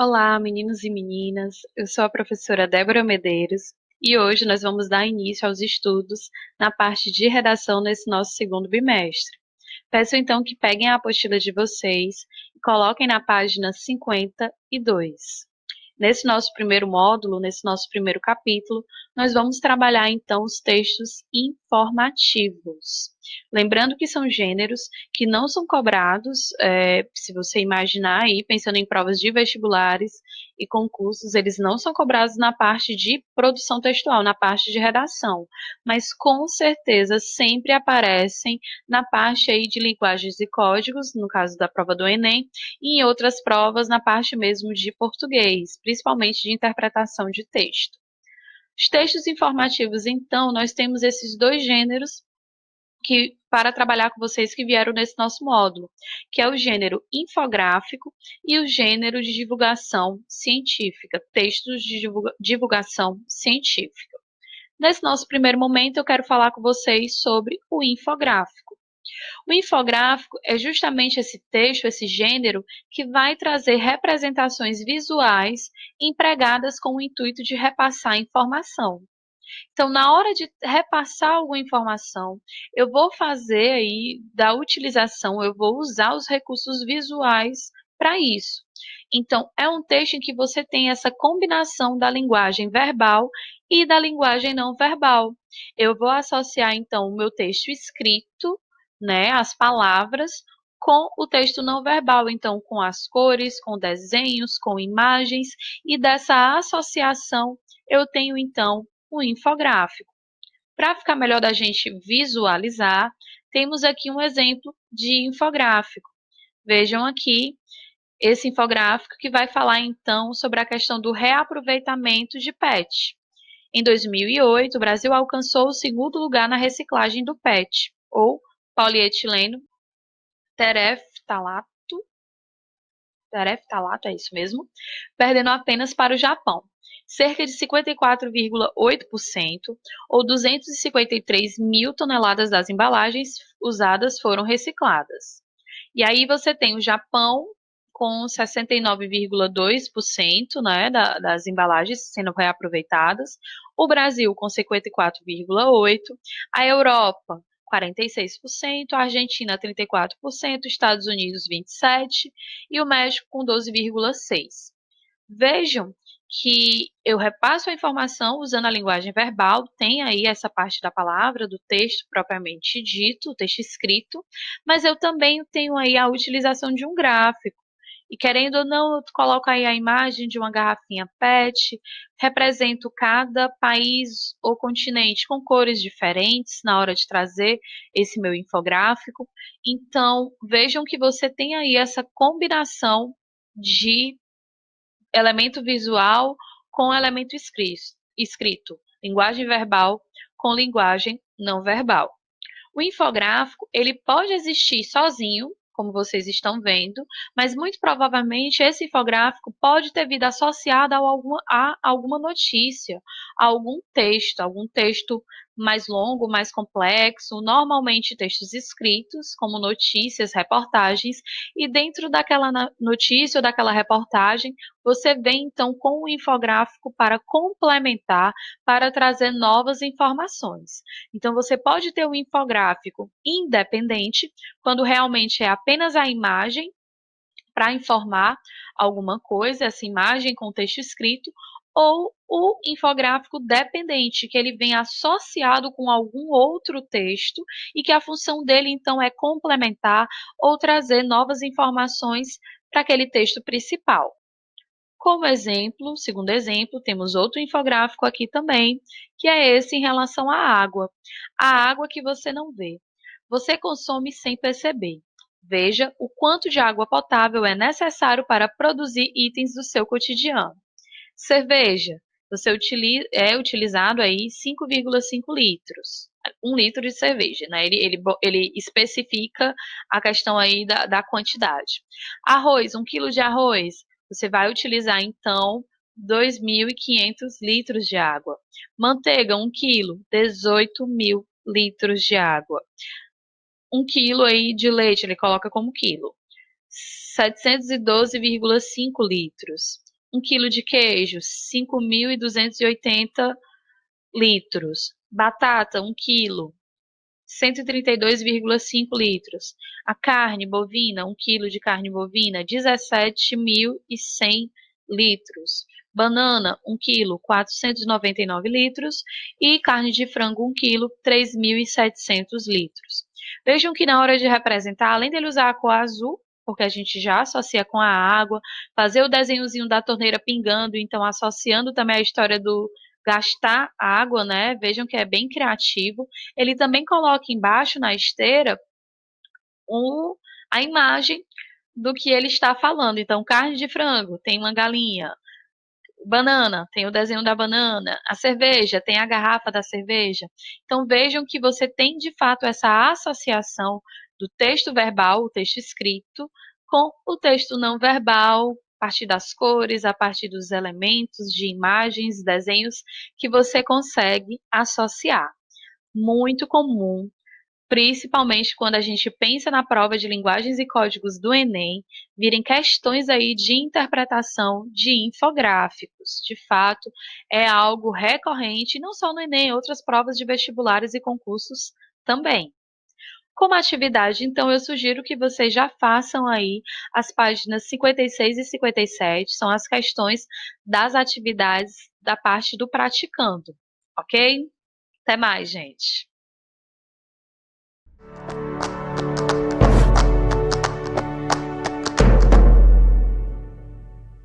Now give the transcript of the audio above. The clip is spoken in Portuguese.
Olá, meninos e meninas. Eu sou a professora Débora Medeiros e hoje nós vamos dar início aos estudos na parte de redação nesse nosso segundo bimestre. Peço então que peguem a apostila de vocês e coloquem na página 52. Nesse nosso primeiro módulo, nesse nosso primeiro capítulo, nós vamos trabalhar então os textos informativos. Lembrando que são gêneros que não são cobrados, se você imaginar aí, pensando em provas de vestibulares e concursos, eles não são cobrados na parte de produção textual, na parte de redação, mas com certeza sempre aparecem na parte aí de linguagens e códigos, no caso da prova do Enem, e em outras provas na parte mesmo de português, principalmente de interpretação de texto. Os textos informativos, então, nós temos esses dois gêneros para trabalhar com vocês que vieram nesse nosso módulo, que é o gênero infográfico e o gênero de divulgação científica, textos de divulgação científica. Nesse nosso primeiro momento, eu quero falar com vocês sobre o infográfico. O infográfico é justamente esse texto, esse gênero, que vai trazer representações visuais empregadas com o intuito de repassar informação. Então, na hora de repassar alguma informação, eu vou fazer aí da utilização, eu vou usar os recursos visuais para isso. Então, é um texto em que você tem essa combinação da linguagem verbal e da linguagem não verbal. Eu vou associar, então, o meu texto escrito, né, as palavras, com o texto não verbal, então, com as cores, com desenhos, com imagens, e dessa associação eu tenho, então, o infográfico. Para ficar melhor da gente visualizar, temos aqui um exemplo de infográfico. Vejam aqui esse infográfico que vai falar então sobre a questão do reaproveitamento de PET. Em 2008, o Brasil alcançou o segundo lugar na reciclagem do PET, ou polietileno tereftalato, tereftalato, é isso mesmo, perdendo apenas para o Japão. Cerca de 54,8%, ou 253 mil toneladas das embalagens usadas foram recicladas. E aí você tem o Japão com 69,2%, né, das embalagens sendo reaproveitadas, o Brasil com 54,8%, a Europa 46%, a Argentina 34%, Estados Unidos 27% e o México com 12,6%. Vejam que eu repasso a informação usando a linguagem verbal, tem aí essa parte da palavra, do texto propriamente dito, o texto escrito, mas eu também tenho aí a utilização de um gráfico. E querendo ou não, eu coloco aí a imagem de uma garrafinha PET, represento cada país ou continente com cores diferentes na hora de trazer esse meu infográfico. Então, vejam que você tem aí essa combinação de elemento visual com elemento escrito, linguagem verbal com linguagem não verbal. O infográfico, ele pode existir sozinho, como vocês estão vendo, mas muito provavelmente esse infográfico pode ter vindo associado a alguma notícia, a algum texto mais longo, mais complexo, normalmente textos escritos, como notícias, reportagens, e dentro daquela notícia ou daquela reportagem, você vem então com o infográfico para complementar, para trazer novas informações. Então, você pode ter um infográfico independente, quando realmente é apenas a imagem para informar alguma coisa, essa imagem com texto escrito, ou o infográfico dependente, que ele vem associado com algum outro texto e que a função dele, então, é complementar ou trazer novas informações para aquele texto principal. Como exemplo, segundo exemplo, temos outro infográfico aqui também, que é esse em relação à água. A água que você não vê. Você consome sem perceber. Veja o quanto de água potável é necessário para produzir itens do seu cotidiano. Cerveja. É utilizado aí 5,5 litros. 1 litro de cerveja, né? Ele especifica a questão aí da quantidade. Arroz, 1 quilo de arroz. Você vai utilizar, então, 2.500 litros de água. Manteiga, 1 quilo, 18 mil litros de água. 1 quilo aí de leite, ele coloca como quilo. 712,5 litros. 1 quilo de queijo, 5.280 litros. Batata, 1 quilo, 132,5 litros. A carne bovina, 1 quilo de carne bovina, 17.100 litros. Banana, 1 quilo, 499 litros. E carne de frango, 1 quilo, 3.700 litros. Vejam que na hora de representar, além dele usar a cor azul, porque a gente já associa com a água, fazer o desenhozinho da torneira pingando, então associando também a história do gastar água, né? Vejam que é bem criativo. Ele também coloca embaixo na esteira o, a imagem do que ele está falando. Então, carne de frango, tem uma galinha. Banana, tem o desenho da banana. A cerveja, tem a garrafa da cerveja. Então, vejam que você tem de fato essa associação do texto verbal, o texto escrito, com o texto não verbal, a partir das cores, a partir dos elementos de imagens, desenhos que você consegue associar. Muito comum, principalmente quando a gente pensa na prova de linguagens e códigos do Enem, virem questões aí de interpretação de infográficos. De fato, é algo recorrente, não só no Enem, outras provas de vestibulares e concursos também. Como atividade, então, eu sugiro que vocês já façam aí as páginas 56 e 57, são as questões das atividades da parte do praticando, ok? Até mais, gente!